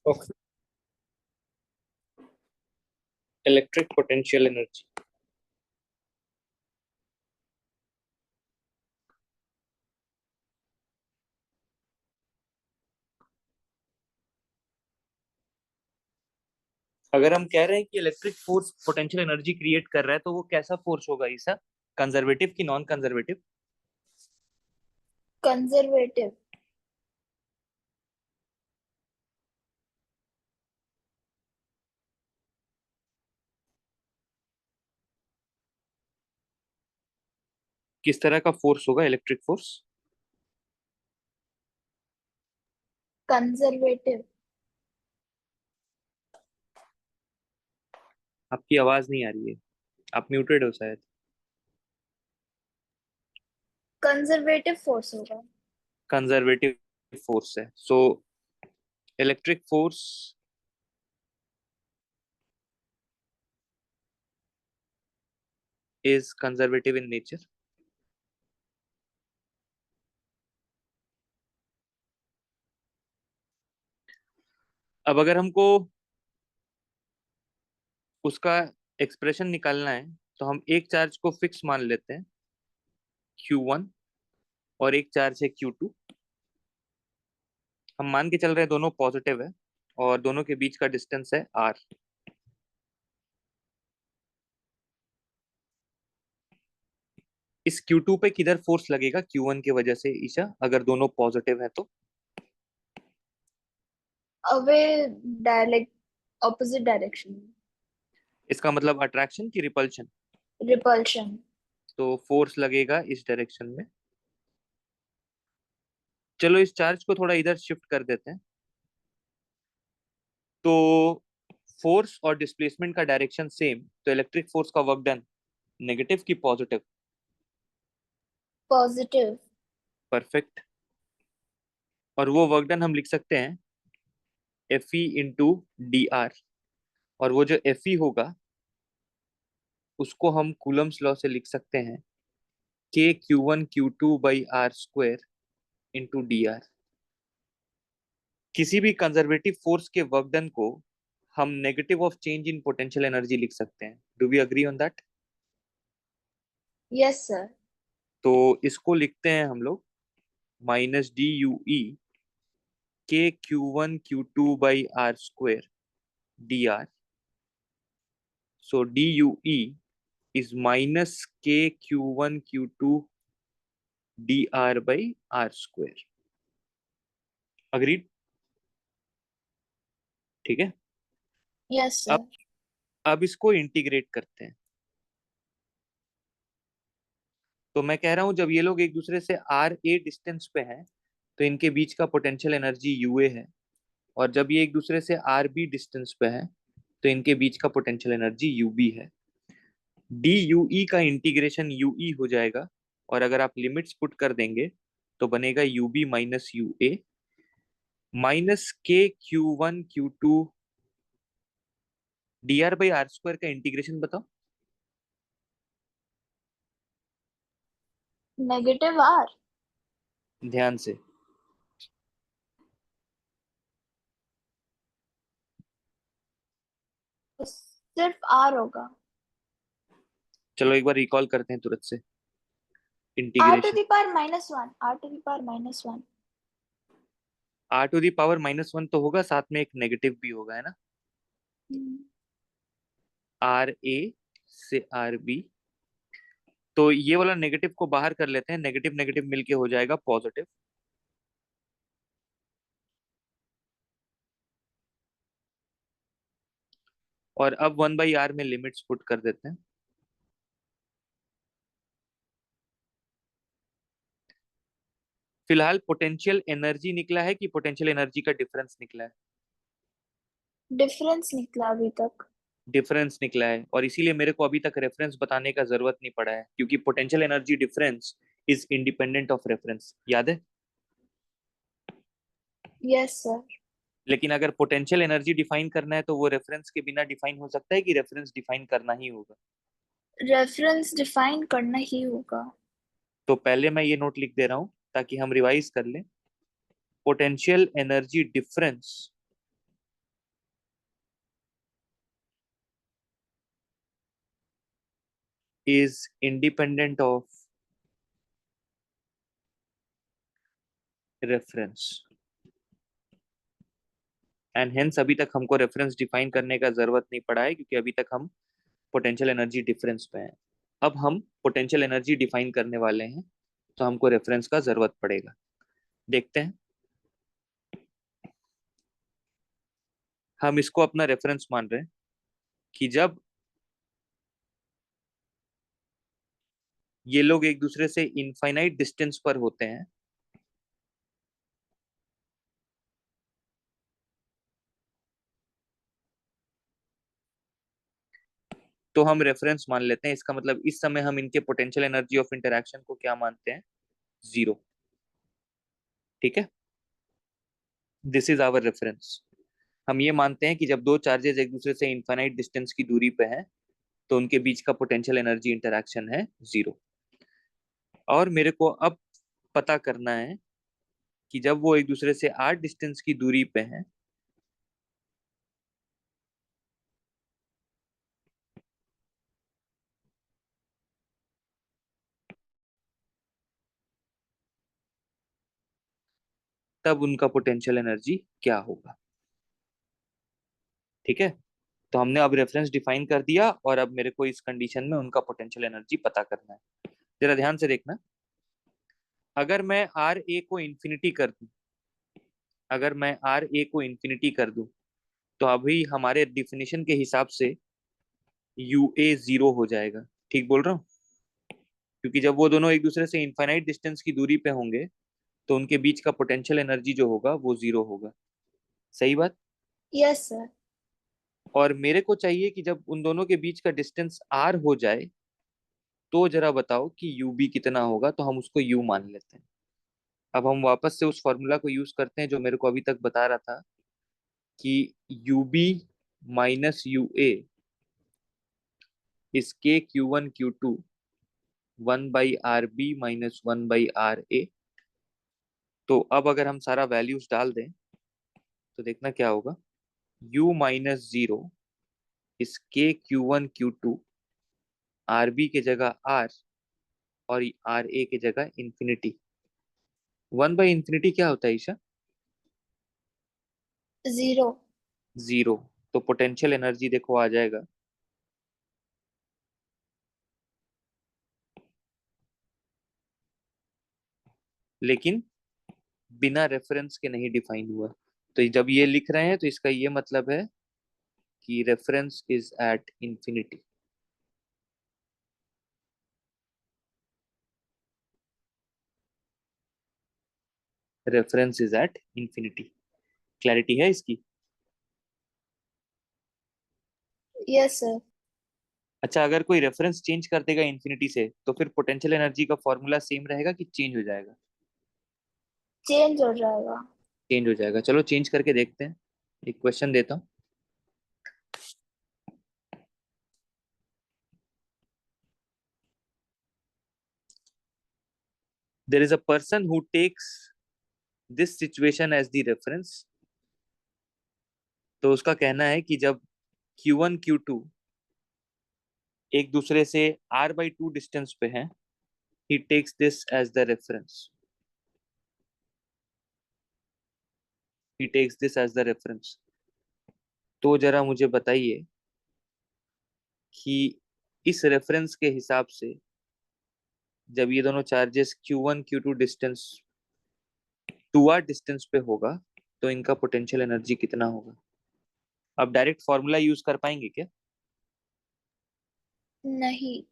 Okay. Electric potential energy. अगर हम कह रहे हैं कि electric force potential energy create कर रहा है तो वो कैसा फोर्स होगा ईसा? कंजर्वेटिव की नॉन कंजर्वेटिव? कंजर्वेटिव। किस तरह का फोर्स होगा इलेक्ट्रिक फोर्स? कंजर्वेटिव। आपकी आवाज नहीं आ रही है। आप म्यूटेड हो शायद। कंजर्वेटिव फोर्स होगा। कंजर्वेटिव फोर्स है। So electric force is conservative in nature. अब अगर हमको उसका एक्सप्रेशन निकालना है तो हम एक चार्ज को फिक्स मान लेते हैं, Q1, और एक चार्ज है Q2। हम मान के चल रहे हैं दोनों पॉजिटिव है और दोनों के बीच का डिस्टेंस है R। इस Q2 पे किधर फोर्स लगेगा Q1 की वजह से ईशा, अगर दोनों पॉजिटिव है तो? Away, direct, opposite direction. इसका मतलब अट्रैक्शन की रिपल्शन? रिपल्शन। तो फोर्स लगेगा इस डायरेक्शन में। चलो इस चार्ज को थोड़ा इधर शिफ्ट कर देते हैं। तो फोर्स और डिस्प्लेसमेंट का डायरेक्शन सेम, तो इलेक्ट्रिक फोर्स का वर्क डन नेगेटिव की पॉजिटिव? पॉजिटिव। परफेक्ट। और वो वर्क डन हम लिख सकते हैं Fe इंटू डी आर। और वो जो Fe होगा उसको हम कूलम्स लॉ से लिख सकते हैं K Q1 Q2/R² into D R. किसी भी कंजर्वेटिव फोर्स के वर्क डन को हम negative of change in potential energy लिख सकते हैं। Do we agree on that? Yes sir. तो इसको लिखते हैं हम लोग -DUE K Q1 Q2/R² dr। So DUE is -K Q1 Q2 dr/R²। Agreed? ठीक है। यस अब सर। अब इसको इंटीग्रेट करते हैं। तो मैं कह रहा हूं जब ये लोग एक दूसरे से RA डिस्टेंस पे हैं तो इनके बीच का पोटेंशियल एनर्जी UA है। और जब ये एक दूसरे से RB डिस्टेंस पे है तो इनके बीच का पोटेंशियल एनर्जी UB है। DUE का इंटीग्रेशन UE हो जाएगा। और अगर आप लिमिट्स पुट कर देंगे तो बनेगा UB minus UA -K Q1 Q2 dr/R² का इंटीग्रेशन बताओ। Negative R. ध्यान से। सिर्फ आर होगा। चलो एक बार रिकॉल करते हैं तुरंत से R to integration. The power -1, R to the power -1। R⁻⁻1 तो होगा, साथ में एक नेगेटिव भी होगा, है ना? RA से RB। तो ये वाला नेगेटिव को बाहर कर लेते हैं, नेगेटिव नेगेटिव मिलके हो जाएगा पॉजिटिव। और अब 1/R में लिमिट्स पुट कर देते हैं। फिलहाल पोटेंशियल एनर्जी निकला है कि पोटेंशियल एनर्जी का डिफरेंस निकला है? डिफरेंस निकला अभी तक। डिफरेंस निकला है, और इसीलिए मेरे को अभी तक रेफरेंस बताने का जरूरत नहीं पड़ा है, क्योंकि potential energy difference is independent of reference, याद है? Yes sir. लेकिन अगर पोटेंशियल एनर्जी डिफाइन करना है तो वो रेफरेंस के बिना डिफाइन हो सकता है कि रेफरेंस डिफाइन करना ही होगा? रेफरेंस डिफाइन करना ही होगा। तो पहले मैं ये नोट लिख दे रहा हूं ताकि हम रिवाइज कर लें। Potential energy difference is independent of reference and hence अभी तक हमको रेफरेंस डिफाइन करने का जरूरत नहीं पड़ा है क्योंकि अभी तक हम पोटेंशियल एनर्जी डिफरेंस पे हैं। अब हम पोटेंशियल एनर्जी डिफाइन करने वाले हैं तो हमको रेफरेंस का जरूरत पड़ेगा। देखते हैं। हम इसको अपना रेफरेंस मान रहे हैं कि जब ये लोग एक दूसरे से इनफाइनाइट डिस्टेंस पर होते हैं तो हम रेफरेंस मान लेते हैं। इसका मतलब इस समय हम इनके पोटेंशियल एनर्जी ऑफ इंटरेक्शन को क्या मानते हैं? जीरो। ठीक है, दिस इज आवर रेफरेंस। हम ये मानते हैं कि जब दो चार्जेस एक दूसरे से इनफाइनाइट डिस्टेंस की दूरी पे हैं तो उनके बीच का पोटेंशियल एनर्जी इंटरेक्शन है जीरो। और मेरे को अब पता करना है कि जब वो एक दूसरे से आर डिस्टेंस की दूरी पे हैं तब उनका पोटेंशियल एनर्जी क्या होगा। ठीक है, तो हमने अब रेफरेंस डिफाइन कर दिया और अब मेरे को इस कंडीशन में उनका पोटेंशियल एनर्जी पता करना है। जरा ध्यान से देखना। अगर मैं आर ए को इन्फिनिटी कर दूं अगर मैं आर ए को इन्फिनिटी कर दूं तो अभी हमारे डिफिनेशन के हिसाब से यू ए जीरो हो जाएगा। ठीक बोल रहा हूँ? क्योंकि जब वो दोनों एक दूसरे से इनफाइनाइट डिस्टेंस की दूरी पे होंगे तो उनके बीच का पोटेंशियल एनर्जी जो होगा वो जीरो होगा। सही बात। Yes sir. और मेरे को चाहिए कि जब उन दोनों के बीच का डिस्टेंस आर हो जाए तो जरा बताओ कि यू बी कितना होगा। तो हम उसको यू मान लेते हैं। अब हम वापस से उस फॉर्मूला को यूज करते हैं जो मेरे को अभी तक बता रहा था कि U B minus U A is K Q one Q two 1/RB - 1/RA। तो अब अगर हम सारा वैल्यूज डाल दें तो देखना क्या होगा। U माइनस जीरो इस के Q one Q two, R B के जगह आर और आर ए के जगह इंफिनिटी। 1/इंफिनिटी क्या होता है ईशा? जीरो। जीरो। तो पोटेंशियल एनर्जी देखो आ जाएगा लेकिन बिना रेफरेंस के नहीं डिफाइन हुआ। तो जब ये लिख रहे हैं तो इसका ये मतलब है कि reference is at infinity. Reference is at infinity. Clarity है इसकी? Yes sir. अच्छा, अगर कोई रेफरेंस चेंज कर देगा इंफिनिटी से तो फिर पोटेंशियल एनर्जी का फॉर्मूला सेम रहेगा कि चेंज हो जाएगा? चेंज हो जाएगा। चेंज हो जाएगा। चलो चेंज करके देखते हैं। एक क्वेश्चन देता हूँ। There is a person who takes this situation as the reference. तो उसका कहना है कि जब Q1 Q2 एक दूसरे से R/2 डिस्टेंस पे हैं, he takes this as the reference he takes this as the reference। तो जरा मुझे बताइए कि इस रेफरेंस के हिसाब से जब ये दोनों charges Q1 Q2 distance 2R distance पे होगा तो इनका पोटेंशियल एनर्जी कितना होगा। अब डायरेक्ट फॉर्मूला यूज कर पाएंगे क्या? नहीं।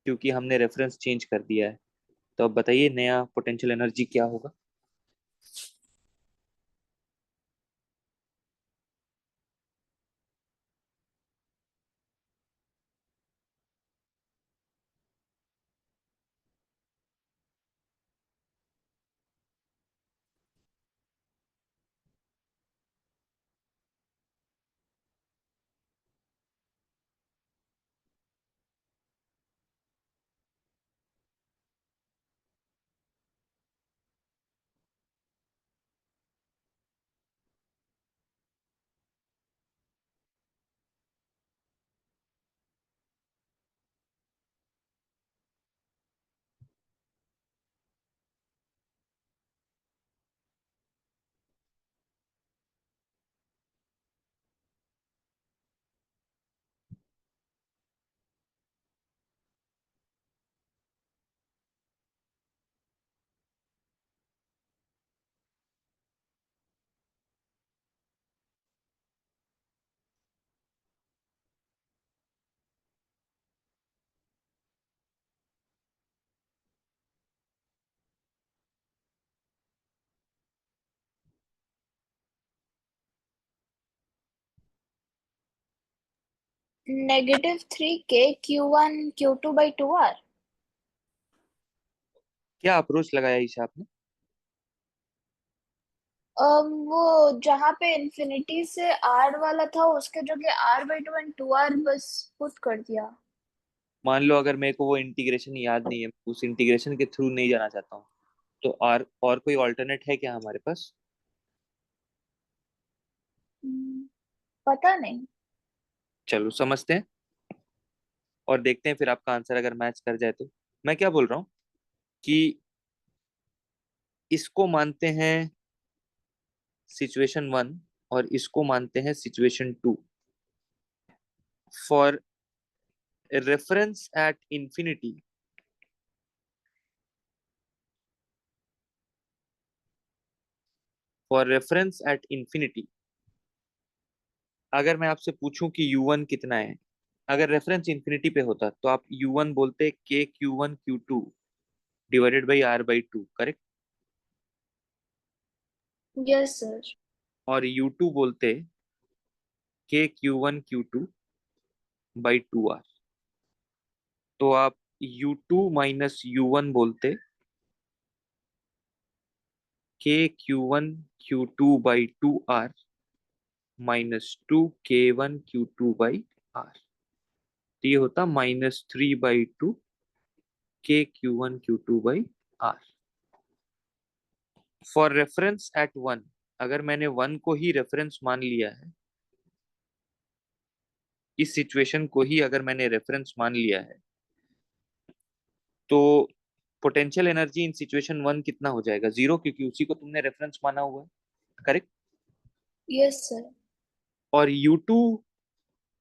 क्योंकि हमने रेफरेंस चेंज कर दिया है। तो अब बताइए नया पोटेंशियल एनर्जी क्या होगा। -3k Q1 Q2/2R। क्या अप्रोच लगाया ईशा आपने? वो जहाँ पे इंफिनिटी से आर वाला था उसके जगह R/2 एंड 2R बस पुट कर दिया। मान लो अगर मेरे को वो इंटीग्रेशन याद नहीं है, उस इंटीग्रेशन के थ्रू नहीं जाना चाहता हूँ, तो और कोई ऑल्टरनेट है क्या हमारे पास? हम्म, पता नहीं। चलो समझते हैं और देखते हैं फिर आपका आंसर अगर मैच कर जाए तो। मैं क्या बोल रहा हूँ कि इसको मानते हैं सिचुएशन 1 और इसको मानते हैं situation 2। For reference at infinity, for reference at infinity, अगर मैं आपसे पूछूं कि U1 कितना है, अगर रेफरेंस इंफिनिटी पे होता तो आप U1 बोलते KQ1 Q2 / R/2, correct? Yes sir. और U2 बोलते KQ1 Q2/2R। तो आप U2 माइनस U1 बोलते KQ1 Q2/2R -2K1 Q2/R। तो ये होता -3/2 KQ1 Q2/R। For reference eight 1, अगर मैंने 1 को ही रेफरेंस मान लिया है, इस सिचुएशन को ही अगर मैंने रेफरेंस मान लिया है, तो पोटेंशियल एनर्जी इन सिचुएशन 1 कितना हो जाएगा? 0, क्योंकि उसी को तुमने रेफरेंस माना हुआ है, करेक्ट? Yes sir. और U2,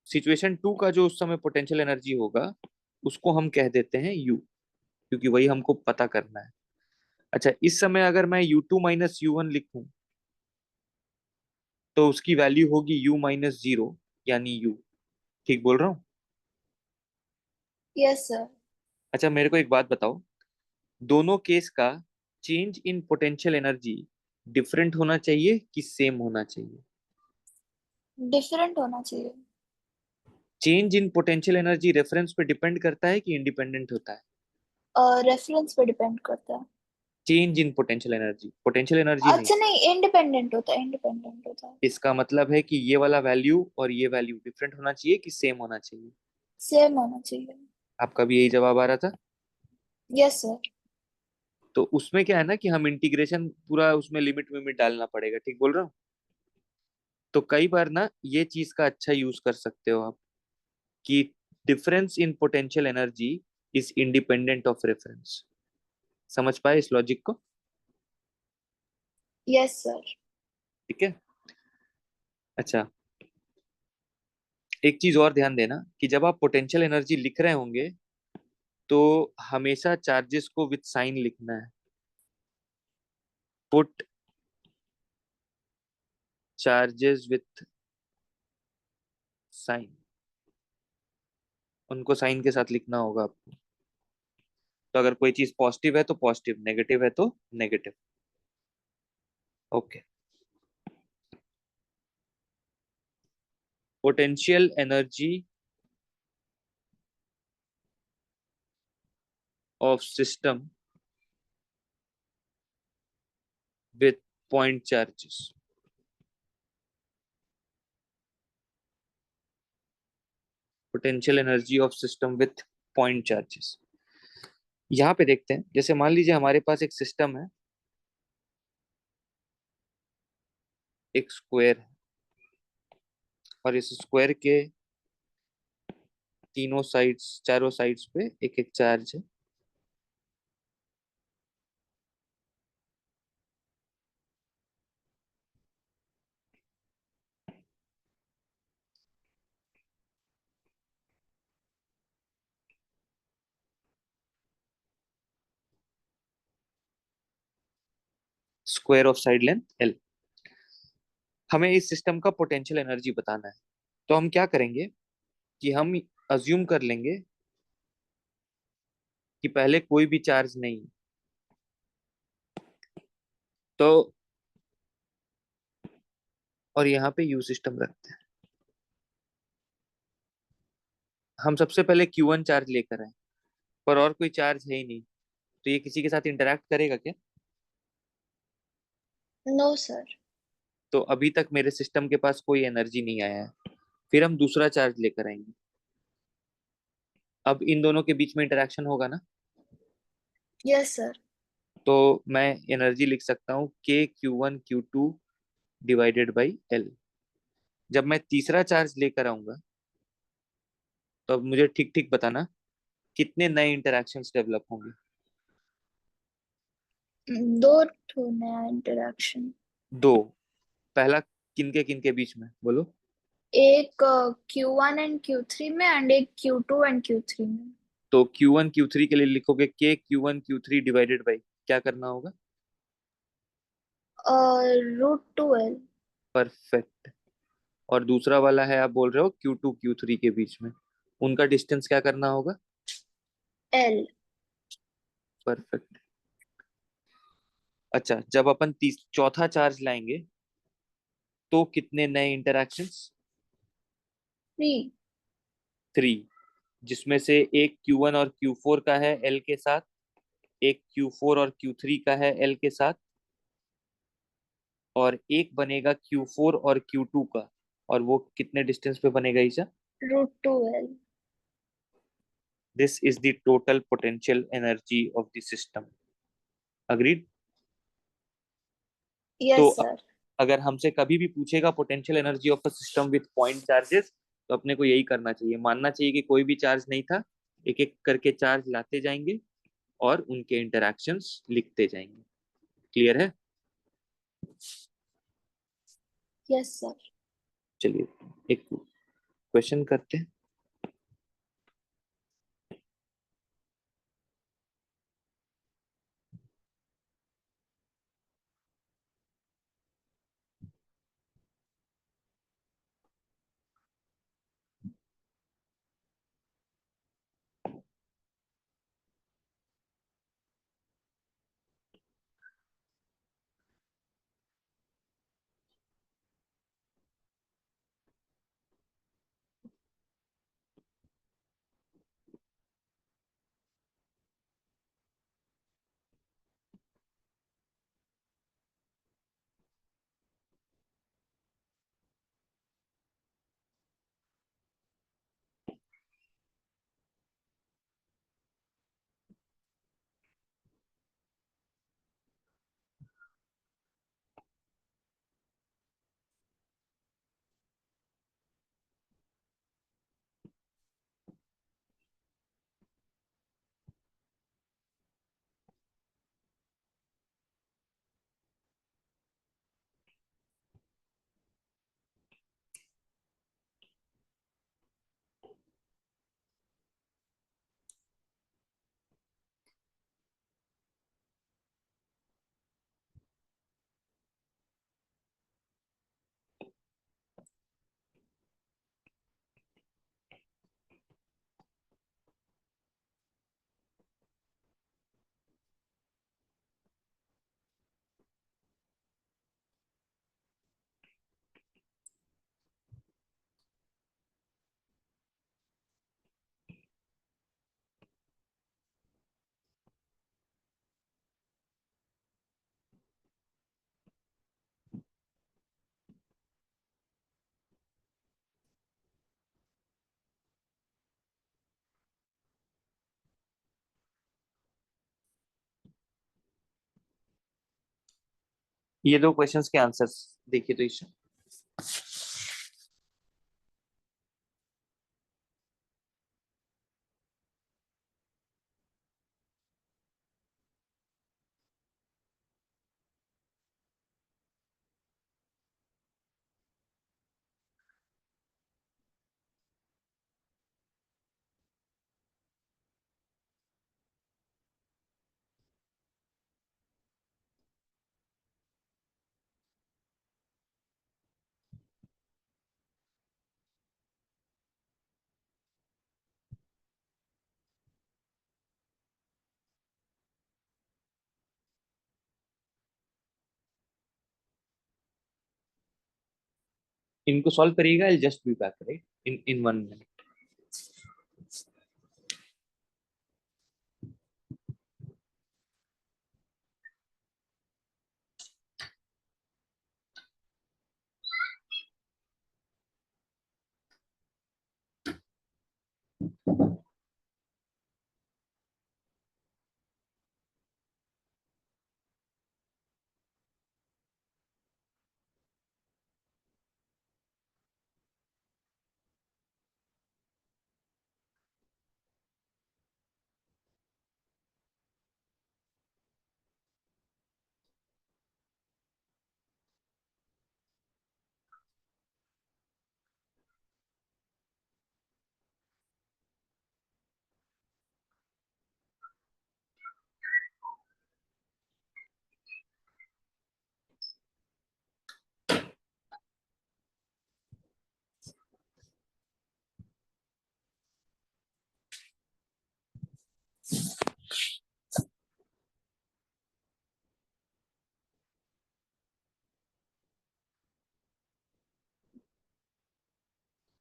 सिचुएशन 2 का जो उस समय पोटेंशियल एनर्जी होगा उसको हम कह देते हैं U, क्योंकि वही हमको पता करना है। अच्छा, इस समय अगर मैं U2 माइनस U1 लिखूं तो उसकी वैल्यू होगी U-0, यानी U। ठीक बोल रहा हूँ? Yes sir. अच्छा, मेरे को एक बात बताओ, दोनों केस का change in potential energy different होना चाहिए कि सेम होना चाहिए? डिफरेंट होना चाहिए। Change in potential energy reference पे डिपेंड करता है कि इंडिपेंडेंट होता है? रेफरेंस पे डिपेंड करता है। चेंज इन पोटेंशियल एनर्जी नहीं। अच्छा नहीं, इंडिपेंडेंट होता है, इंडिपेंडेंट होता है। इसका मतलब है कि ये वाला वैल्यू और ये वैल्यू डिफरेंट होना चाहिए कि सेम होना चाहिए? सेम होना चाहिए। आपका भी यही जवाब आ रहा था। Yes sir. तो उसमें क्या है ना कि हम इंटीग्रेशन पूरा उसमें लिमिट विमिट डालना पड़ेगा। ठीक बोल रहा हूँ? तो कई बार ना ये चीज का अच्छा यूज कर सकते हो आप, कि difference in potential energy is independent of reference. समझ पाए इस लॉजिक को? Yes sir. ठीक है। अच्छा, एक चीज और ध्यान देना कि जब आप पोटेंशियल एनर्जी लिख रहे होंगे तो हमेशा चार्जेस को विथ साइन लिखना है। पुट चार्जेस विथ साइन, उनको साइन के साथ लिखना होगा आपको। तो अगर कोई चीज पॉजिटिव है तो पॉजिटिव, नेगेटिव है तो negative. Okay. Potential energy of system with point charges. Potential energy of system with point charges, यहाँ पे देखते हैं। जैसे मान लीजिए हमारे पास एक सिस्टम है, एक स्क्वायर है, और इस स्क्वायर के तीनों साइड्स, चारों साइड्स पे एक एक चार्ज है। Square of side length L। हमें इस सिस्टम का पोटेंशियल एनर्जी बताना है। तो हम क्या करेंगे कि हम अज्यूम कर लेंगे कि पहले कोई भी चार्ज नहीं, तो और यहाँ पे यू सिस्टम रखते हैं। हम सबसे पहले Q1 चार्ज लेकर आए, पर और कोई चार्ज है ही नहीं, तो ये किसी के साथ इंटरेक्ट करेगा क्या? No sir. तो अभी तक मेरे सिस्टम के पास कोई एनर्जी नहीं आया है। फिर हम दूसरा चार्ज लेकर आएंगे। अब इन दोनों के बीच में इंटरेक्शन होगा ना? Yes sir. तो मैं एनर्जी लिख सकता हूँ K Q1 Q2 divided by L। जब मैं तीसरा चार्ज लेकर आऊंगा, तो अब मुझे ठीक ठीक बताना कितने नए इंटरेक्शंस डेवलप होंगे। दो ठो नया इंटरेक्शन। दो। पहला किनके किनके बीच में बोलो? एक Q1 एंड Q3 में एंड एक Q2 एंड Q3 में। तो Q1 Q3 के लिए लिखोगे K Q1 Q3 divided by, क्या करना होगा? √2L। परफेक्ट। और दूसरा वाला है, आप बोल रहे हो Q2 Q3 के बीच में, उनका डिस्टेंस क्या करना होगा? L। परफेक्ट। अच्छा, जब अपन चौथा चार्ज लाएंगे, तो कितने नए इंटरैक्शंस? 3। 3। जिसमें से एक Q1 और Q4 का है L के साथ, एक Q4 और Q3 का है L के साथ, और एक बनेगा Q4 और Q2 का। और वो कितने डिस्टेंस पे बनेगा Isha? √2L। This is the total potential energy of the system. Agreed? तो यस सर। अगर हमसे कभी भी पूछेगा potential energy of a system with point charges, तो अपने को यही करना चाहिए, मानना चाहिए कि कोई भी चार्ज नहीं था, एक एक करके चार्ज लाते जाएंगे और उनके इंटरैक्शंस लिखते जाएंगे। क्लियर है? Yes sir. चलिए, एक क्वेश्चन करते हैं। ये दो क्वेश्चंस के आंसर्स देखिए तो ईशा। इनको सॉल्व करिएगा, I just be back right in in 1 minute.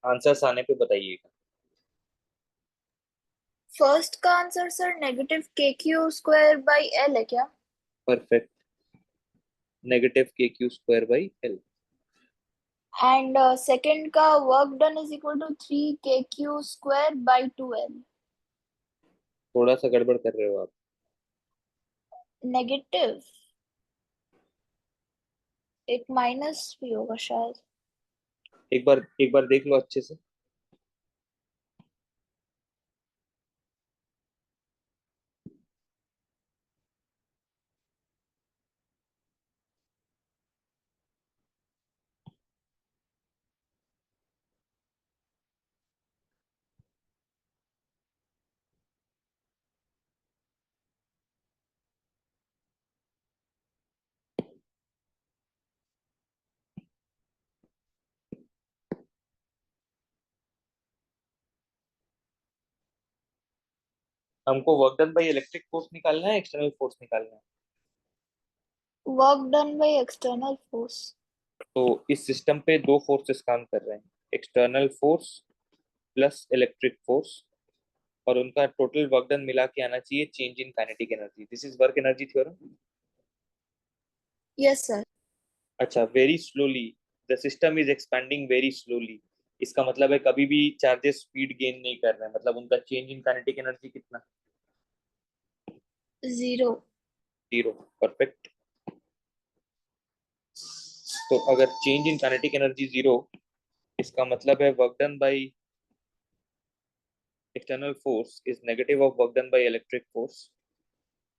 Answers आने पे बताइएगा। फर्स्ट का answer sir -KQ² by L है क्या? Perfect. -KQ² by L। And second का work done is equal to 3KQ² by 2L। थोड़ा सा गड़बड़ कर रहे हो आप। नेगेटिव, एक माइनस भी होगा शायद। एक बार देख लो अच्छे से। हमको work done by electric force निकालना है, एक्सटर्नल फोर्स निकालना है। Work done by external force. तो इस सिस्टम पे दो फोर्सेस काम कर रहे हैं, external force plus electric force, और उनका टोटल वर्क डन मिला के आना चाहिए change in kinetic energy. This is work energy theorem. Yes sir. अच्छा, very slowly the system is expanding very slowly. इसका मतलब है कभी भी चार्जेस स्पीड गेन नहीं कर रहे हैं, मतलब उनका चेंज इन काइनेटिक एनर्जी कितना? 0। 0। परफेक्ट। तो अगर चेंज इन काइनेटिक एनर्जी 0, इसका मतलब है work done by external force is negative of work done by electric force.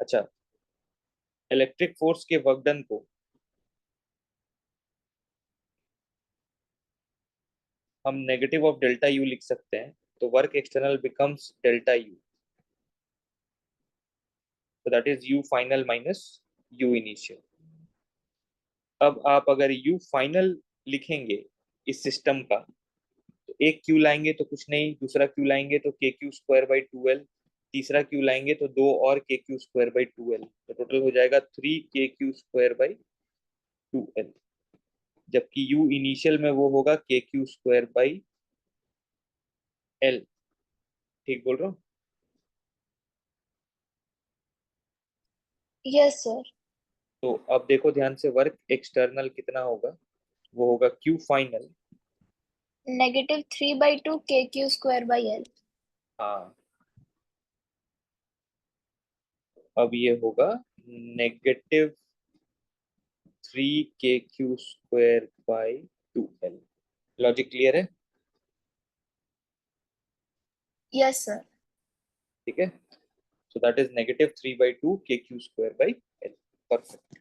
अच्छा, इलेक्ट्रिक फोर्स के वर्क डन को हम नेगेटिव ऑफ डेल्टा यू लिख सकते हैं, तो work external becomes delta U. तो that is U final minus U initial. अब आप अगर यू फाइनल लिखेंगे इस सिस्टम का, तो एक क्यू लाएंगे तो कुछ नहीं, दूसरा क्यू लाएंगे तो KQ² बाई 2L, तीसरा क्यू लाएंगे तो दो और KQ² बाई 2L, तो टोटल हो जाएगा 3KQ² बाई 2L। जबकि यू इनिशियल में वो होगा KQ² बाई L। ठीक बोल रहा हूँ? Yes sir. तो अब देखो ध्यान से, वर्क एक्सटर्नल कितना होगा? वो होगा Q final. -3/2 KQ² by L। हाँ, अब ये होगा -3KQ² by 2L। Logic clear है? Yes sir. ठीक है। So that is -3/2 KQ² by L। Perfect.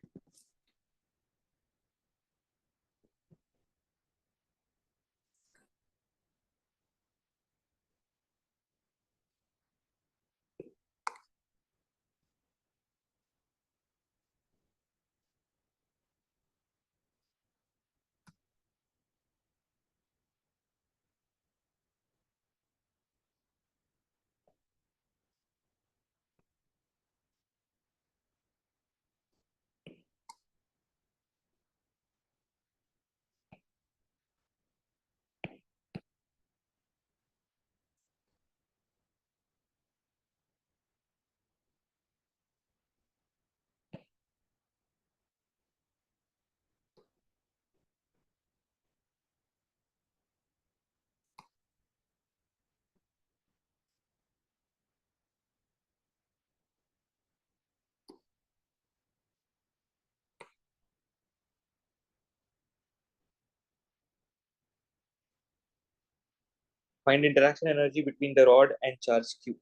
Find interaction energy between the rod and charge Q।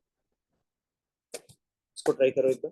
इसको ट्राई करो एक बार।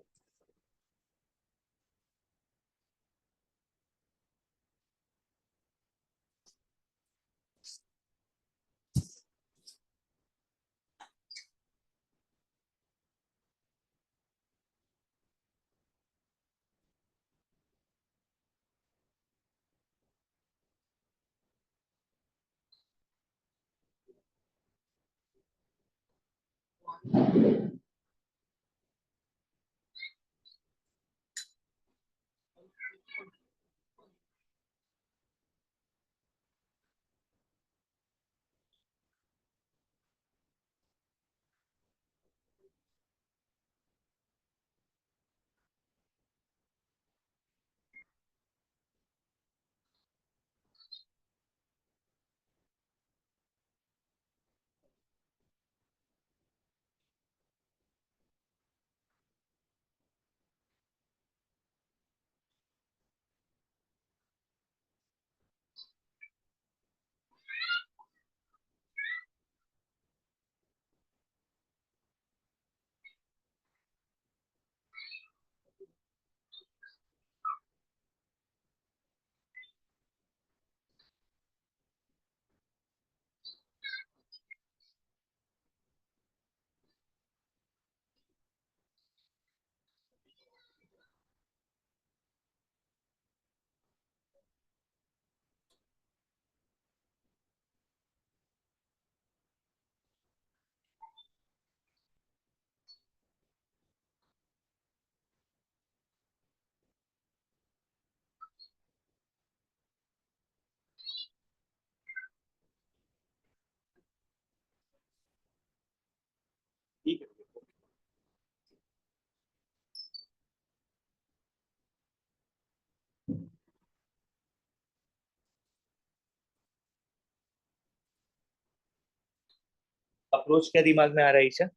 अप्रोच क्या दिमाग में आ रहा है ईशा?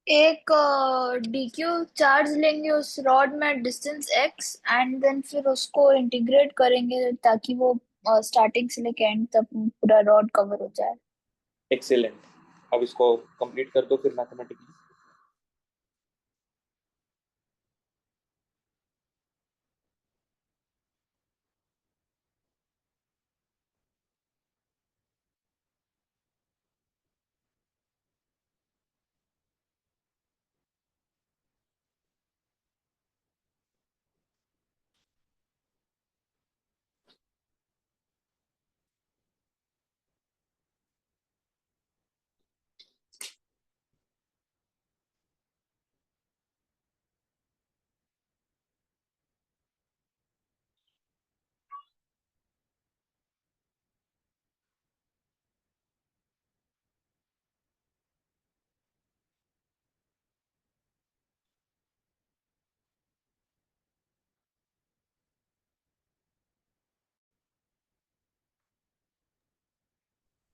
एक डीक्यू चार्ज लेंगे उस रॉड में डिस्टेंस एक्स, एंड देन फिर उसको इंटीग्रेट करेंगे ताकि वो स्टार्टिंग से लेके एंड तक पूरा रॉड कवर हो जाए। एक्सेलेंट। अब इसको कंप्लीट कर दो फिर मैथमेटिकली।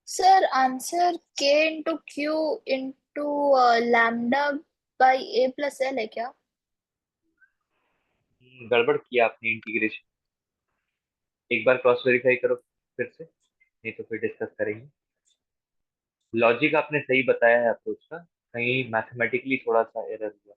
सर आंसर के into Q into lambda by A plus L है क्या? गड़बड़ किया आपने इंटीग्रेशन। एक बार क्रॉस वेरीफाई करो फिर से, नहीं तो फिर डिस्कस करेंगे। लॉजिक आपने सही बताया है अप्रोच का, कहीं मैथमेटिकली थोड़ा सा एरर हुआ।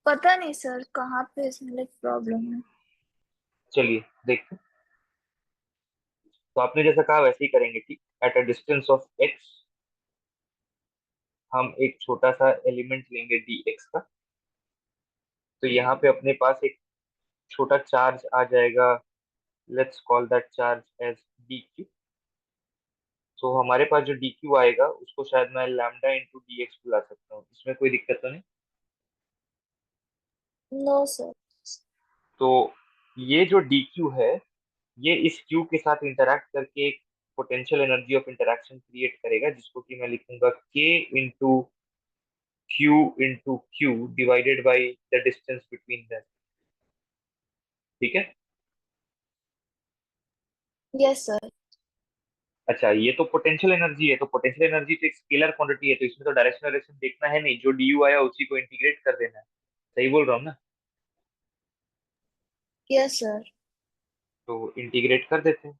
पता नहीं सर कहाँ पे इसमें प्रॉब्लम है। चलिए देखते हैं। तो आपने जैसा कहा वैसे ही करेंगे, ठीक। At a distance of x हम एक छोटा सा एलिमेंट लेंगे डी एक्स का। तो यहाँ पे अपने पास एक छोटा चार्ज आ जाएगा। Let's call that charge as D Q. तो हमारे पास जो डी क्यू आएगा उसको शायद मैं लैम्डा इंटू डी एक्स बुला सकता हूँ, इसमें कोई दिक्कत तो नहीं। No sir. तो ये जो डी क्यू है, ये इस क्यू के साथ इंटरैक्ट करके एक potential energy of interaction create करेगा, जिसको कि मैं लिखूंगा के into Q into Q divided by the distance between them। ठीक है। Yes sir. अच्छा, ये तो पोटेंशियल एनर्जी है, तो पोटेंशियल एनर्जी तो एक स्केलर क्वांटिटी है, तो इसमें तो डायरेक्शन डायरेक्शन देखना है नहीं, जो डी यू आया उसी को इंटीग्रेट कर देना है। सही बोल रहा हूँ ना? Yes sir. तो इंटीग्रेट कर देते हैं।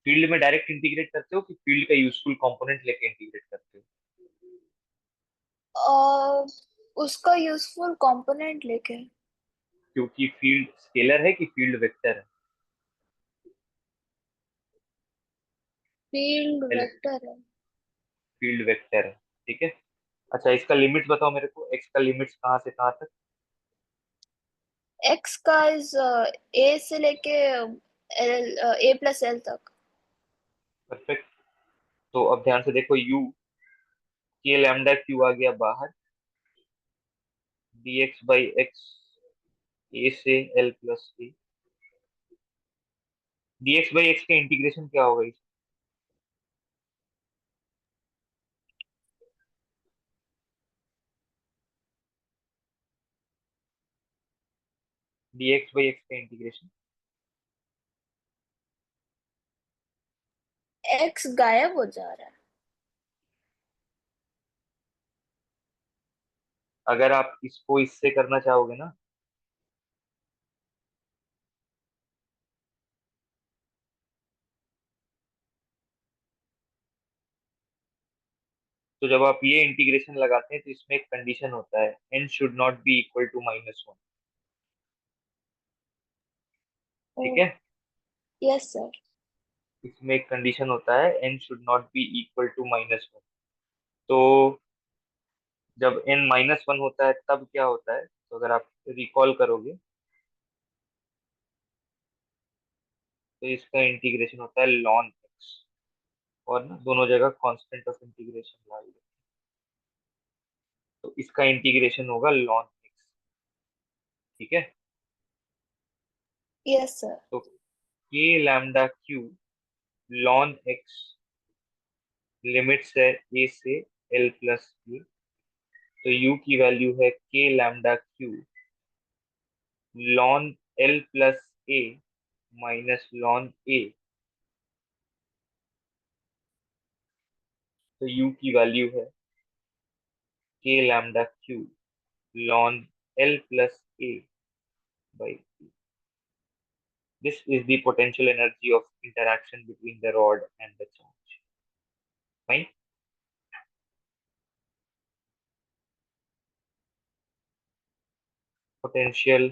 फील्ड में डायरेक्ट इंटीग्रेट करते हो कि फील्ड का यूजफुल कंपोनेंट लेके इंटीग्रेट करते हो? उसका यूजफुल कंपोनेंट लेके। क्योंकि फील्ड स्केलर है कि फील्ड वेक्टर फील्ड है? वेक्टर है। फील्ड वेक्टर है, ठीक है। अच्छा, इसका लिमिट्स बताओ मेरे को, एक्स का लिमिट्स कहाँ से कहाँ तक? एक्स का इज ए से लेके एल, ए प्लस एल तक। परफेक्ट। तो अब ध्यान से देखो, यू के लैम्डा क्यू आ गया बाहर, डी एक्स बाई एक्स ए से L plus A. D x by x का इंटीग्रेशन क्या होगा? डी एक्स बाई एक्स का इंटीग्रेशन। एक्स गायब हो जा रहा है। अगर आप इसको इससे करना चाहोगे ना, तो जब आप ये इंटीग्रेशन लगाते हैं तो इसमें एक कंडीशन होता है, N should not be equal to -1। ओ। ठीक है। Yes sir. इसमें एक कंडीशन होता है, N should not be equal to -1। तो जब एन -1 होता है तब क्या होता है, तो अगर आप रिकॉल करोगे तो इसका इंटीग्रेशन होता है लॉन एक्स, और ना दोनों जगह कांस्टेंट ऑफ इंटीग्रेशन ला। तो इसका इंटीग्रेशन होगा लॉन एक्स। ठीक है। Yes sir. तो के lambda Q lawn x limits है ए से एल प्लस ए। तो यू की वैल्यू है K lambda Q ln L plus A minus ln A. तो यू की वैल्यू है K lambda Q ln L plus A by P. This is the potential energy of interaction between the rod and the charge. Fine. Potential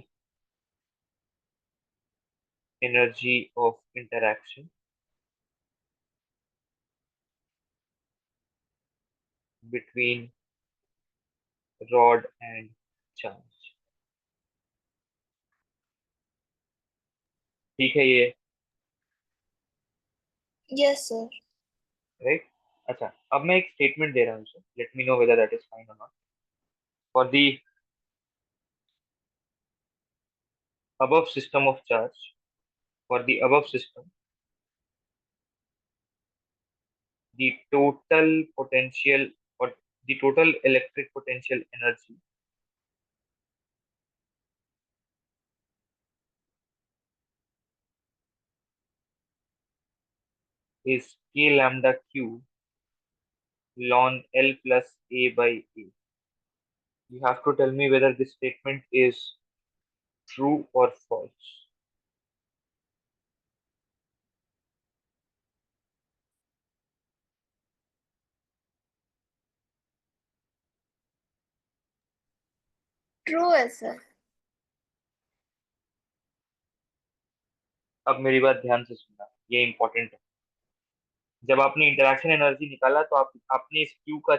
energy of interaction between rod and charge. ठीक है ये, yes sir. Right? अच्छा, अब मैं एक statement दे रहा हूँ sir, let me know whether that is fine और not. For the above system of charge, for the above system, the total potential or the total electric potential energy is k lambda q ln L plus A by A. You have to tell me whether this statement is true or false. True है sir. अब मेरी बात ध्यान से सुनना, ये important है। जब आपने इंटरैक्शन एनर्जी निकाला तो आपने इस क्यू का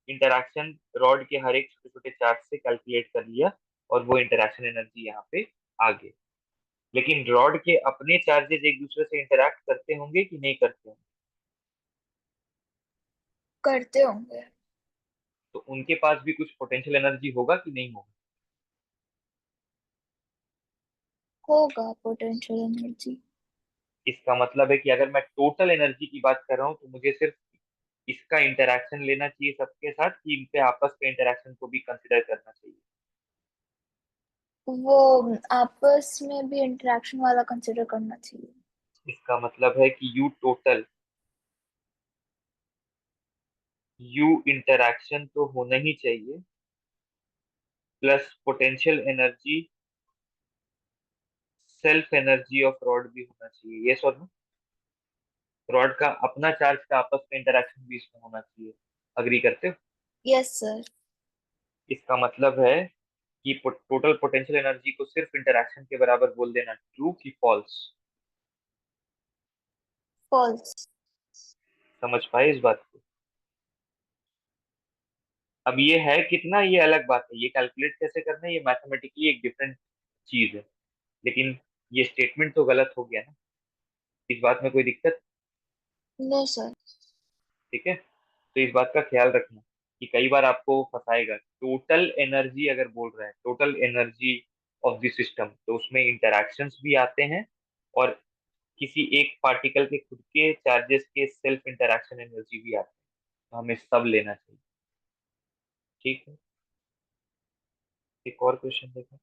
इंटरैक्शन रॉड के हर एक छोटे छोटे चार्ज से कैलकुलेट कर लिया, और वो इंटरैक्शन एनर्जी यहाँ पे आ गई। लेकिन रॉड के अपने चार्जेस एक दूसरे से इंटरैक्ट करते होंगे कि नहीं करते होंगे? करते होंगे। तो उनके पास भी कुछ पोटेंशियल एनर्जी होगा कि नहीं होगा? होगा पोटेंशियल एनर्जी। इसका मतलब है कि अगर मैं टोटल एनर्जी की बात कर रहा हूँ तो मुझे सिर्फ इसका इंटरैक्शन लेना चाहिए सबके साथ, कि इन पे आपस के इंटरैक्शन को भी कंसिडर करना चाहिए? वो आपस में भी इंटरेक्शन वाला कंसिडर करना चाहिए। इसका मतलब है कि यू इंटरैक्शन तो होना ही चाहिए, plus potential energy self energy of rod भी होना चाहिए। ये सर, रॉड का अपना चार्ज का आपस में इंटरैक्शन भी इसमें होना चाहिए। अग्री करते हो? Yes sir. इसका मतलब है कि टोटल पोटेंशियल एनर्जी को सिर्फ इंटरैक्शन के बराबर बोल देना, ट्रू की फॉल्स? फॉल्स। समझ पाए इस बात को? अब ये है कितना, ये अलग बात है, ये कैलकुलेट कैसे करना है ये मैथमेटिकली एक डिफरेंट चीज है। लेकिन ये स्टेटमेंट तो गलत हो गया ना, इस बात में कोई दिक्कत? No sir. ठीक है, तो इस बात का ख्याल रखना कि कई बार आपको फंसाएगा। टोटल एनर्जी अगर बोल रहा है, total energy of the system, तो उसमें इंटरैक्शंस भी आते हैं, और किसी एक पार्टिकल के खुद के चार्जेस के सेल्फ इंटरैक्शन एनर्जी भी आते हैं। तो हमें सब लेना चाहिए। ठीक है, एक और क्वेश्चन देखो।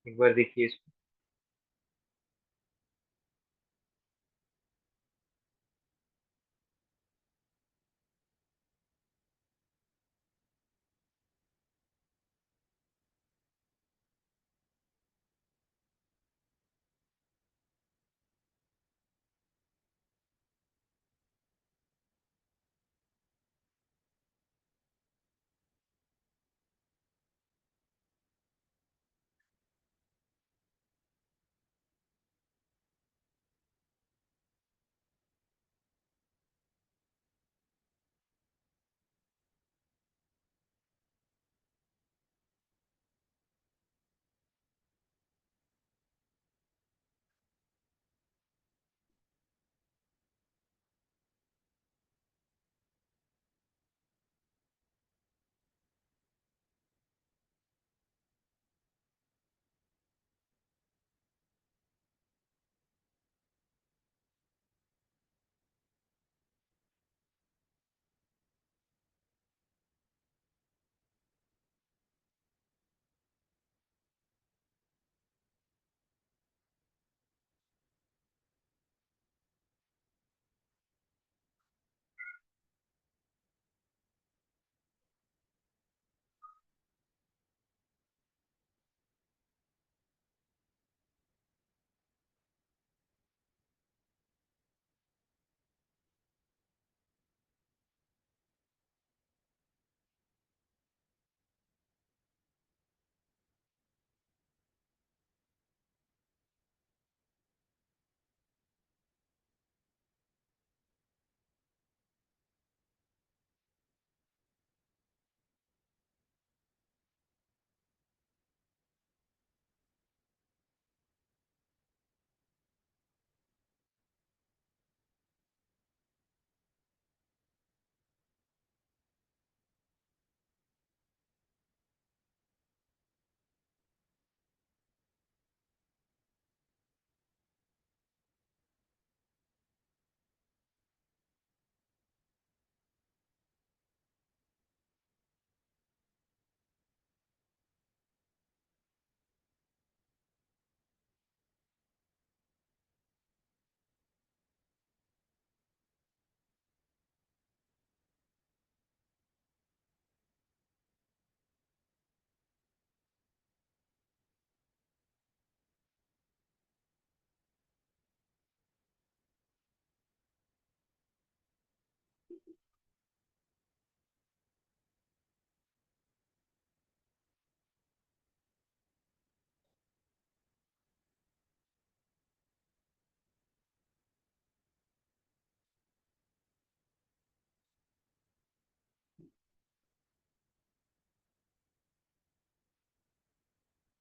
एक बार देखिए इसको।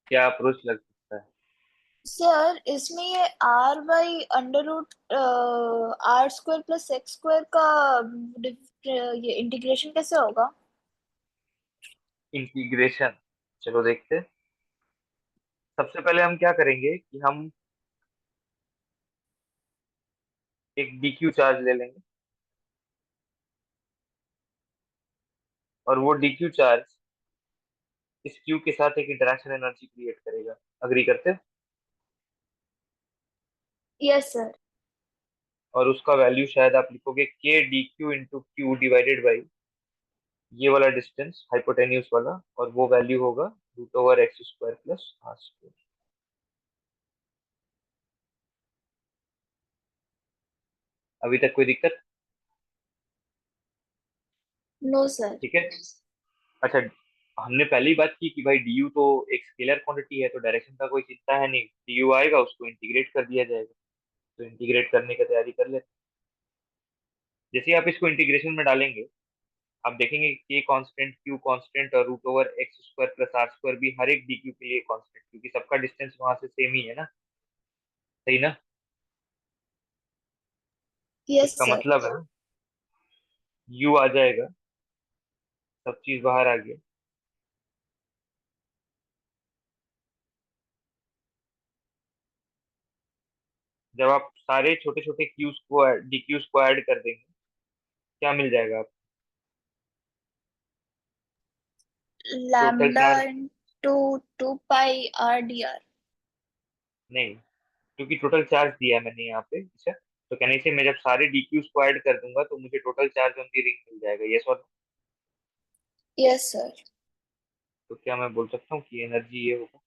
क्या अप्रोच लग सकता है? सर इसमें ये R by under root R square plus X square का ये इंटीग्रेशन कैसे होगा? इंटीग्रेशन, चलो देखते हैं। सबसे पहले हम क्या करेंगे कि हम एक डीक्यू चार्ज ले लेंगे, और वो डीक्यू चार्ज इस क्यू के साथ एक इंटरेक्शन एनर्जी क्रिएट करेगा। अग्री करते हैं? Yes sir. और उसका वैल्यू शायद आप लिखोगे के D Q into Q divided by ये वाला डिस्टेंस हाइपोटेन्यूस वाला, और वो वैल्यू होगा √x² प्लस r²। अभी तक कोई दिक्कत? No sir. ठीक है। अच्छा, हमने पहले ही बात की कि भाई डी यू तो एक स्केलर क्वांटिटी है, तो डायरेक्शन का कोई चिंता है नहीं। डी यू आएगा, उसको इंटीग्रेट कर दिया जाएगा। तो इंटीग्रेट करने की तैयारी कर लेते हैं। जैसे ही आप इसको इंटीग्रेशन में डालेंगे, आप देखेंगे के कांस्टेंट, क्यू कांस्टेंट, और √x² प्लस r² भी हर एक डी क्यू के लिए कांस्टेंट, क्योंकि सबका डिस्टेंस वहां से सेम ही है ना। सही ना? यस इसका सर। मतलब है यू आ जाएगा, सब चीज बाहर आ गया। जब आप सारे छोटे छोटे क्यूज को डी क्यूज को ऐड कर देंगे, क्या मिल जाएगा आप? Total lambda charge. इंटू 2 पाई आर डी आर। नहीं, क्योंकि टोटल चार्ज दिया है मैंने यहाँ पे, अच्छा। तो कहने से मैं जब सारे डीक्यूज को ऐड कर दूंगा तो मुझे total charge on the ring मिल जाएगा, ये सॉल्व। Yes sir. तो क्या मैं बोल सकता हूँ कि एनर्जी ये होगा,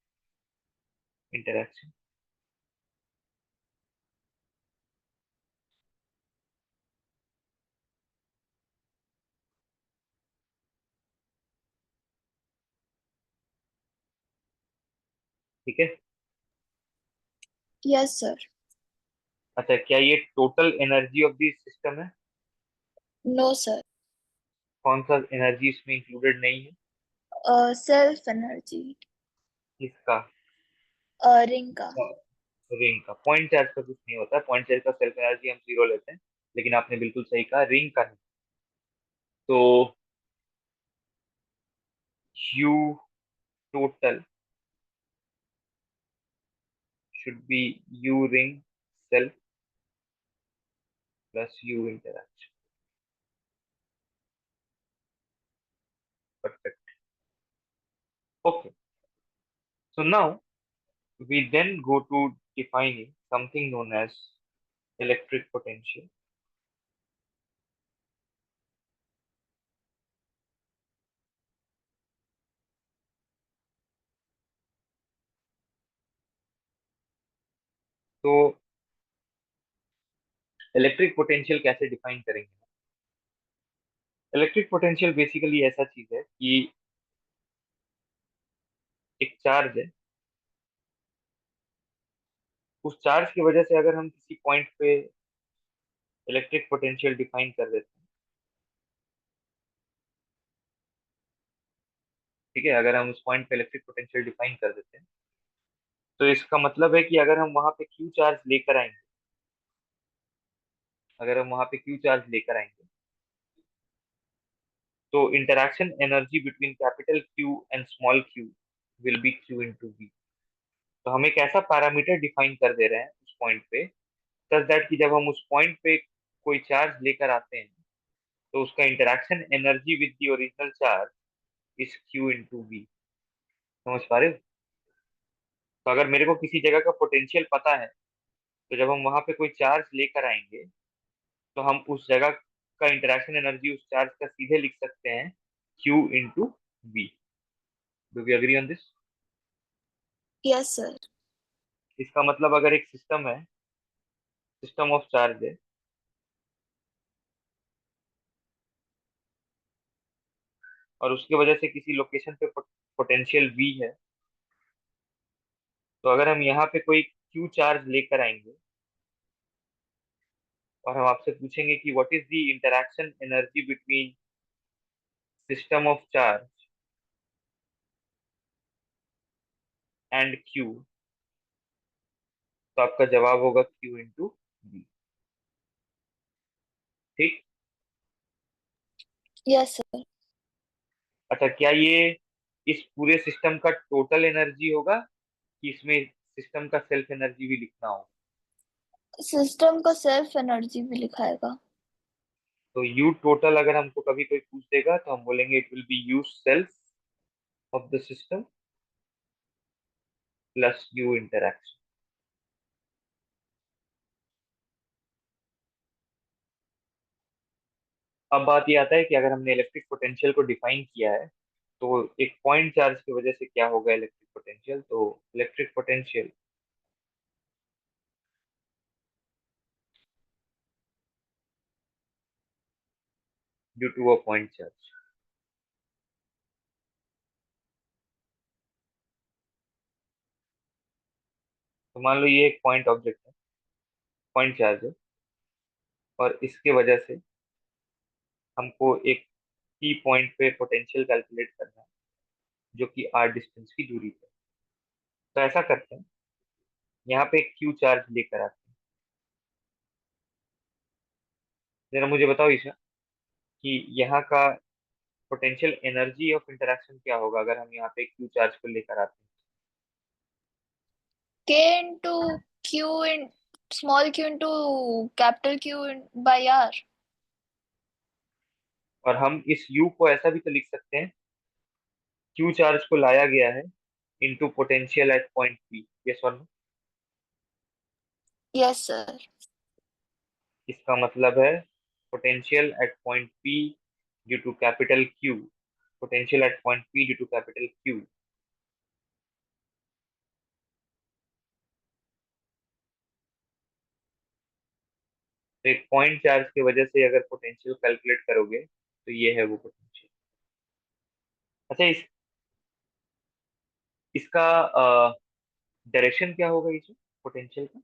इंटरेक्शन। ठीक है। Yes sir. अच्छा, क्या ये total energy of the system है? No sir. कौन सा एनर्जी इसमें इंक्लूडेड नहीं है? Self energy. इसका रिंग का। रिंग का पॉइंट चार्ज का कुछ नहीं होता है, पॉइंट चार्ज का सेल्फ एनर्जी हम जीरो लेते हैं। लेकिन आपने बिल्कुल सही कहा, रिंग का नहीं। तो you total should be u ring self plus u interaction. Perfect. Okay. So now we then go to defining something known as electric potential. तो इलेक्ट्रिक पोटेंशियल कैसे डिफाइन करेंगे? इलेक्ट्रिक पोटेंशियल बेसिकली ऐसा चीज है कि एक चार्ज है, उस चार्ज की वजह से अगर हम किसी पॉइंट पे इलेक्ट्रिक पोटेंशियल डिफाइन कर देते हैं, ठीक है, अगर हम उस पॉइंट पे इलेक्ट्रिक पोटेंशियल डिफाइन कर देते हैं, तो इसका मतलब है कि अगर हम वहां पे क्यू चार्ज लेकर आएंगे, अगर हम वहां पे क्यू चार्ज लेकर आएंगे, तो interaction energy between capital Q and small q will be q into v। तो हम एक ऐसा पैरामीटर डिफाइन कर दे रहे हैं उस पॉइंट पे, सच दैट कि जब हम उस पॉइंट पे कोई चार्ज लेकर आते हैं तो उसका interaction energy with the original charge is q into v। समझ पा रहे हो? तो अगर मेरे को किसी जगह का पोटेंशियल पता है, तो जब हम वहां पे कोई चार्ज लेकर आएंगे तो हम उस जगह का इंटरेक्शन एनर्जी उस चार्ज का सीधे लिख सकते हैं q into v। Do we agree on this? Yes sir. इसका मतलब अगर एक सिस्टम है, सिस्टम ऑफ चार्ज है, और उसकी वजह से किसी लोकेशन पे पोटेंशियल वी है, तो अगर हम यहाँ पे कोई क्यू चार्ज लेकर आएंगे और हम आपसे पूछेंगे कि what is the interaction energy between system of charge and Q, तो आपका जवाब होगा क्यू इंटू वी। ठीक। Yes sir. अच्छा, क्या ये इस पूरे सिस्टम का टोटल एनर्जी होगा कि इसमें सिस्टम का सेल्फ एनर्जी भी लिखना होगा? सिस्टम का सेल्फ एनर्जी भी लिखाएगा। तो यू टोटल अगर हमको कभी कोई पूछ देगा तो हम बोलेंगे it will be you self of the system plus you interaction. अब बात ये आता है कि अगर हमने इलेक्ट्रिक पोटेंशियल को डिफाइन किया है, तो एक पॉइंट चार्ज की वजह से क्या होगा इलेक्ट्रिक पोटेंशियल? तो electric potential due to a point charge. तो मान लो ये एक पॉइंट ऑब्जेक्ट है, पॉइंट चार्ज है, और इसके वजह से हमको एक की पॉइंट पे पोटेंशियल कैलकुलेट करना है, जो कि आर डिस्टेंस की दूरी पे। तो ऐसा करते हैं, यहाँ पे एक क्यू चार्ज लेकर आते हैं। जरा मुझे बताओ ईशा कि यहाँ का पोटेंशियल एनर्जी ऑफ इंटरेक्शन क्या होगा अगर हम यहाँ पे क्यू चार्ज को लेकर आते हैं? K into Q in small Q into capital Q by R. और हम इस यू को ऐसा भी तो लिख सकते हैं, क्यू चार्ज को लाया गया है into potential at point P, yes और नो? Yes sir. इसका मतलब है potential at point P due to capital Q, potential at point P due to capital Q. तो एक पॉइंट चार्ज की वजह से अगर पोटेंशियल कैलकुलेट करोगे तो ये है वो पोटेंशियल। अच्छा, इसका डायरेक्शन क्या होगा इसे, पोटेंशियल का?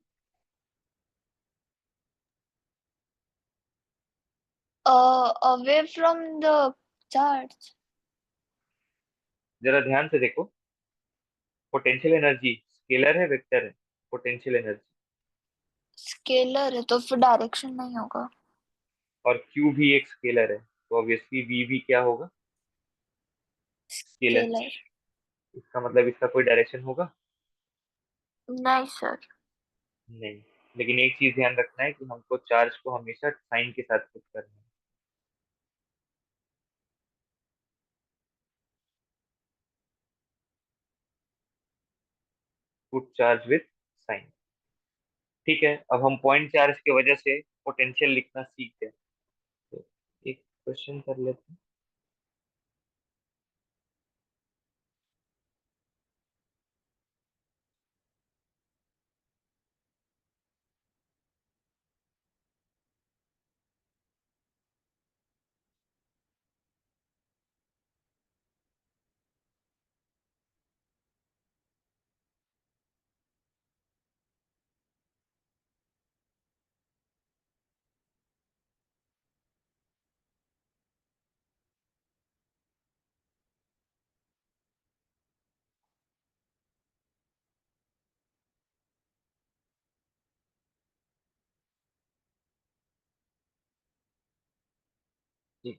Away from the charge. जरा ध्यान से देखो, पोटेंशियल एनर्जी स्केलर है वेक्टर है? Potential energy. स्केलर है तो फिर डायरेक्शन नहीं होगा। और क्यू भी एक स्केलर है, तो ऑब्वियसली वी भी क्या होगा, स्केलर। स्केलर। इसका मतलब इसका कोई डायरेक्शन होगा? नहीं सर। नहीं। लेकिन एक चीज ध्यान रखना है कि हमको चार्ज को हमेशा साइन के साथ पुट करना है। Put charge with sign. ठीक है, अब हम पॉइंट चार्ज की वजह से पोटेंशियल लिखना सीख गए। तो एक क्वेश्चन कर लेते हैं। जी।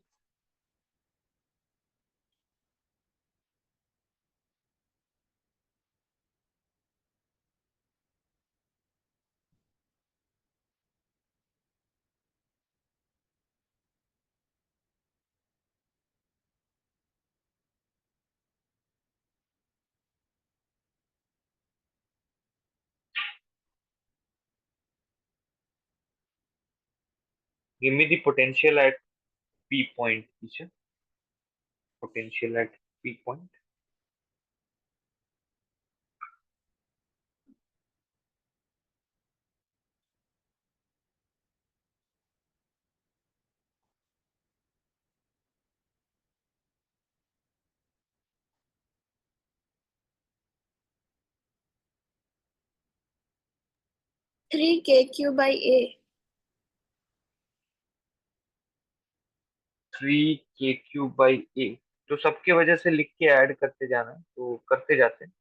Give me the potential at P point teacher, potential at P point. 3 KQ/A। 3 KQ/A। तो सबके वजह से लिख के ऐड करते जाना है, तो करते जाते हैं।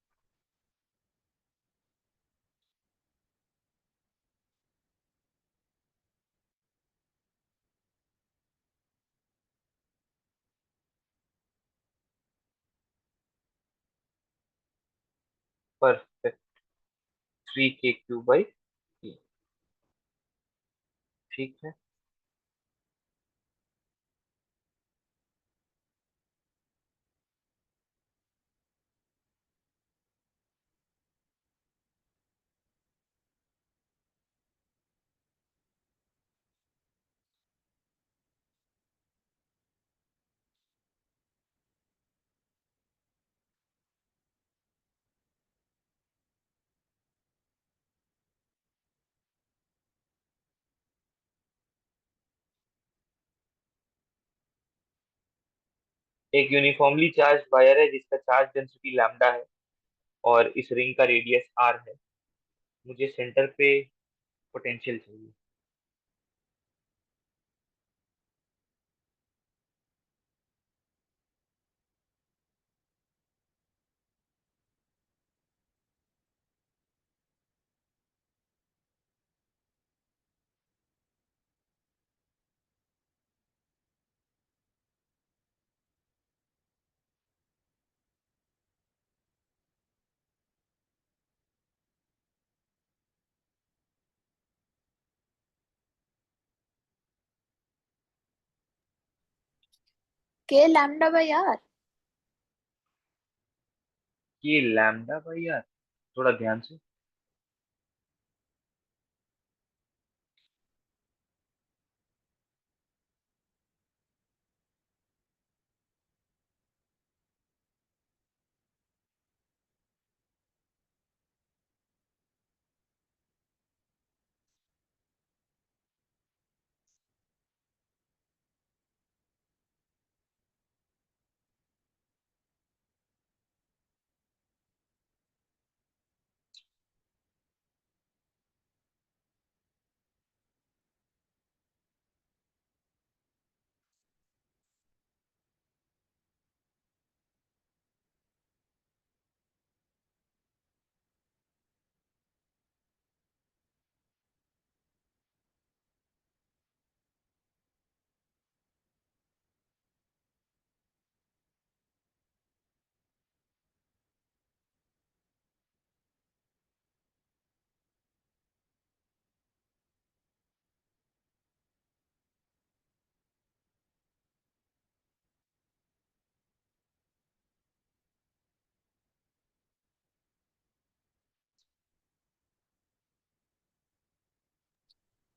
परफेक्ट। 3 KQ/A। ठीक है। एक यूनिफॉर्मली चार्ज वायर है जिसका चार्ज डेंसिटी लैम्डा है और इस रिंग का रेडियस आर है। मुझे सेंटर पे पोटेंशियल चाहिए। K λ/R। ये लैम्डा भाई यार, थोड़ा ध्यान से।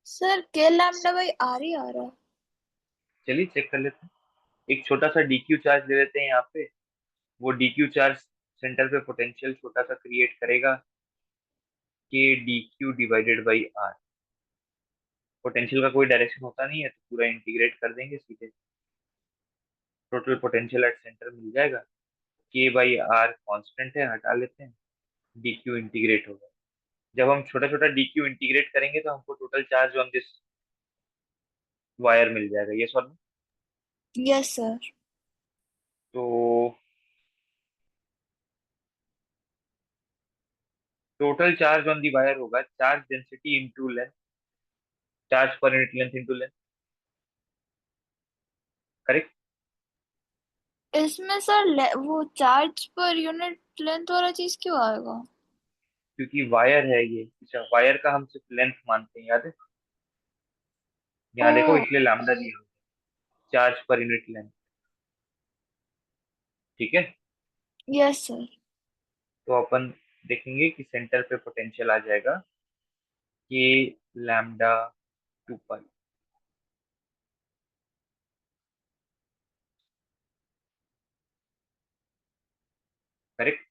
सर के लैम्डा बाई आर ही आ रहा है। चलिए चेक कर लेते हैं। एक छोटा सा डीक्यू चार्ज ले लेते हैं यहाँ पे। वो डीक्यू चार्ज सेंटर पे पोटेंशियल छोटा सा क्रिएट करेगा, K D Q divided by R. Potential का कोई डायरेक्शन होता नहीं है तो पूरा इंटीग्रेट कर देंगे सीधे, टोटल पोटेंशियल एट सेंटर मिल जाएगा। के बाई आर कॉन्स्टेंट है, हटा लेते हैं, डी क्यू इंटीग्रेट होगा। जब हम छोटा छोटा डी क्यू इंटीग्रेट करेंगे तो हमको total charge on this wire मिल जाएगा, ये सॉल्व। Yes sir. तो total charge on the wire होगा charge density into length, charge per unit length into length, correct. इसमें सर वो चार्ज पर यूनिट लेंथ वाला चीज क्यों आएगा? क्योंकि वायर है ये, अच्छा वायर का हम सिर्फ लेंथ मानते हैं, याद है। ओ। यहाँ देखो इसलिए लैम्डा दिया, चार्ज पर यूनिट लेंथ, ठीक है। Yes sir. तो अपन देखेंगे कि सेंटर पे पोटेंशियल आ जाएगा के लैम्डा 2 पाई, करेक्ट।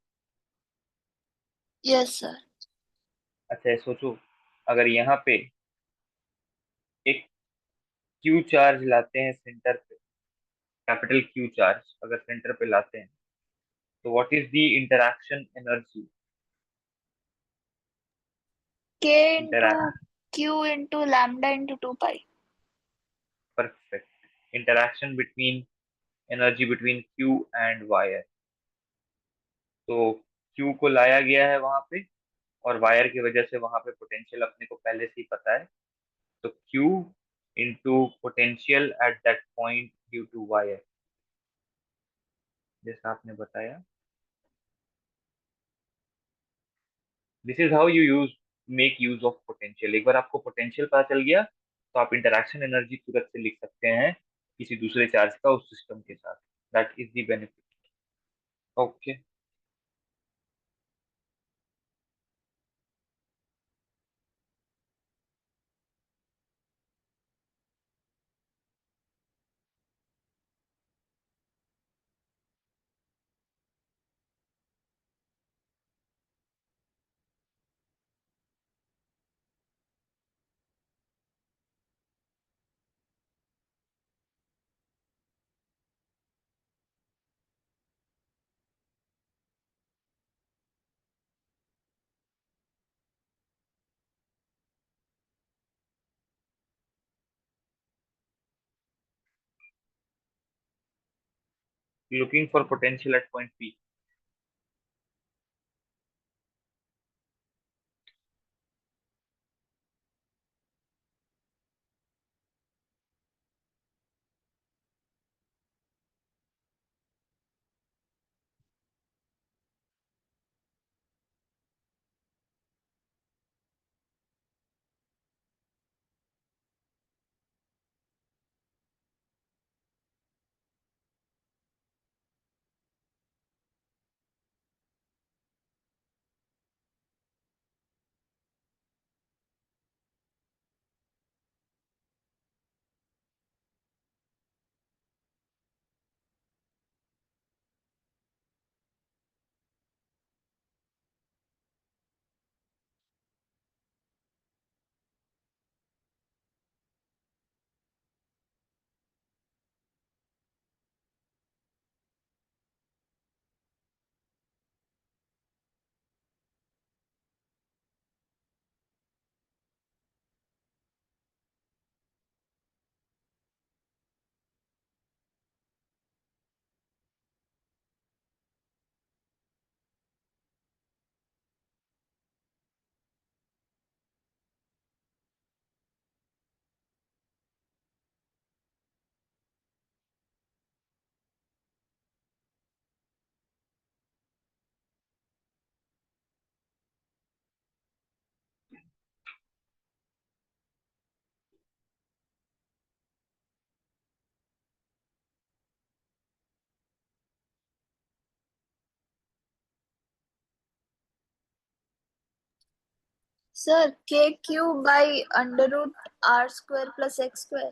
Yes sir. अच्छा ये सोचो, अगर यहाँ पे एक क्यू चार्ज लाते हैं सेंटर पे, कैपिटल क्यू चार्ज अगर सेंटर पे लाते हैं, तो what is the interaction energy. K into interact, Q into lambda into 2 pi. Perfect. Interaction between, energy between Q and wire. तो क्यू को लाया गया है वहां पे, और वायर की वजह से वहां पे पोटेंशियल अपने को पहले से ही पता है। तो Q into potential at that point due to wire, जैसा आपने बताया। This is how you use, make use of potential. एक बार आपको पोटेंशियल पता चल गया तो आप इंटरैक्शन एनर्जी तुरंत से लिख सकते हैं किसी दूसरे चार्ज का उस सिस्टम के साथ। That is the benefit. Okay. Looking for potential at point P. Sir K Q by under root R square plus X square.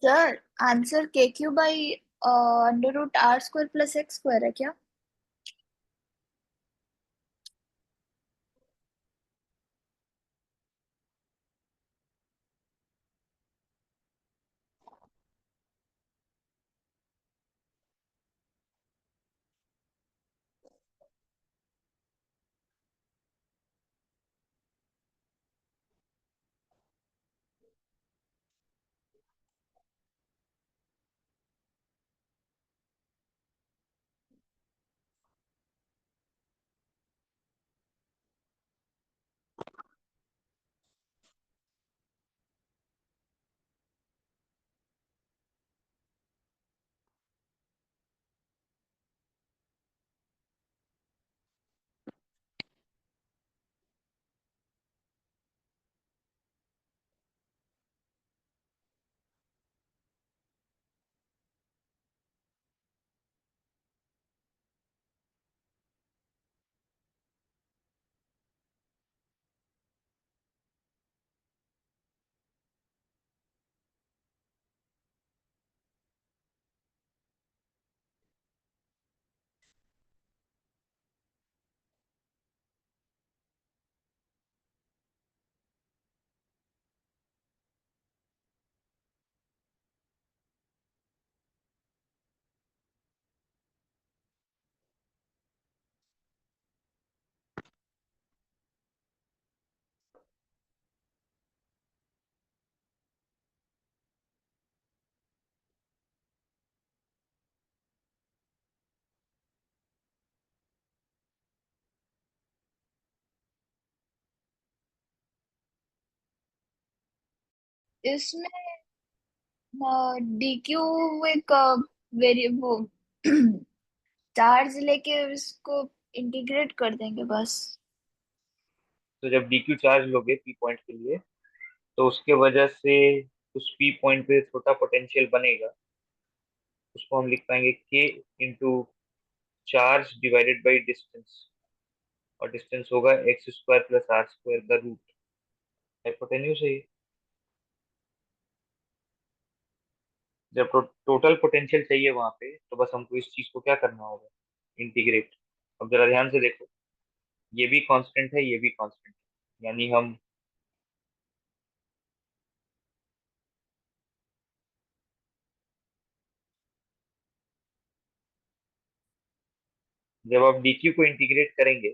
Sir answer K Q by under root R square plus X square है क्या? इसमें D Q एक variable charge लेके उसको integrate कर देंगे बस। तो जब डी क्यू चार्ज लोगे पी पॉइंट के लिए, तो उसके वजह से उस पी पॉइंट पे छोटा पोटेंशियल बनेगा। उसको हम लिख पाएंगे K into charge divided by distance, और डिस्टेंस होगा X square plus R square का रूट। हाइपोटेन्यूज है ये। जब टोटल पोटेंशियल चाहिए वहां पे, तो बस हमको इस चीज को क्या करना होगा, इंटीग्रेट। अब जरा ध्यान से देखो, ये भी कांस्टेंट है, ये भी कांस्टेंट है, यानी हम जब आप dq को इंटीग्रेट करेंगे,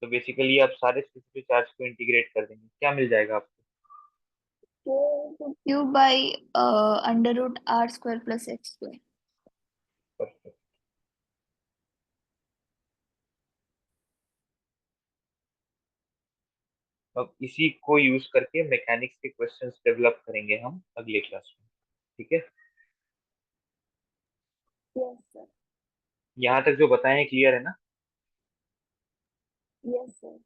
तो बेसिकली आप सारे स्पेसिफिक चार्ज को इंटीग्रेट कर देंगे, क्या मिल जाएगा आपको? Q by under root R square plus X square. Perfect. अब इसी को यूज करके मैकेनिक्स के क्वेश्चंस डेवलप करेंगे हम अगले क्लास में। ठीक है। Yes sir. यहाँ तक जो बताए हैं क्लियर है ना? Yes sir.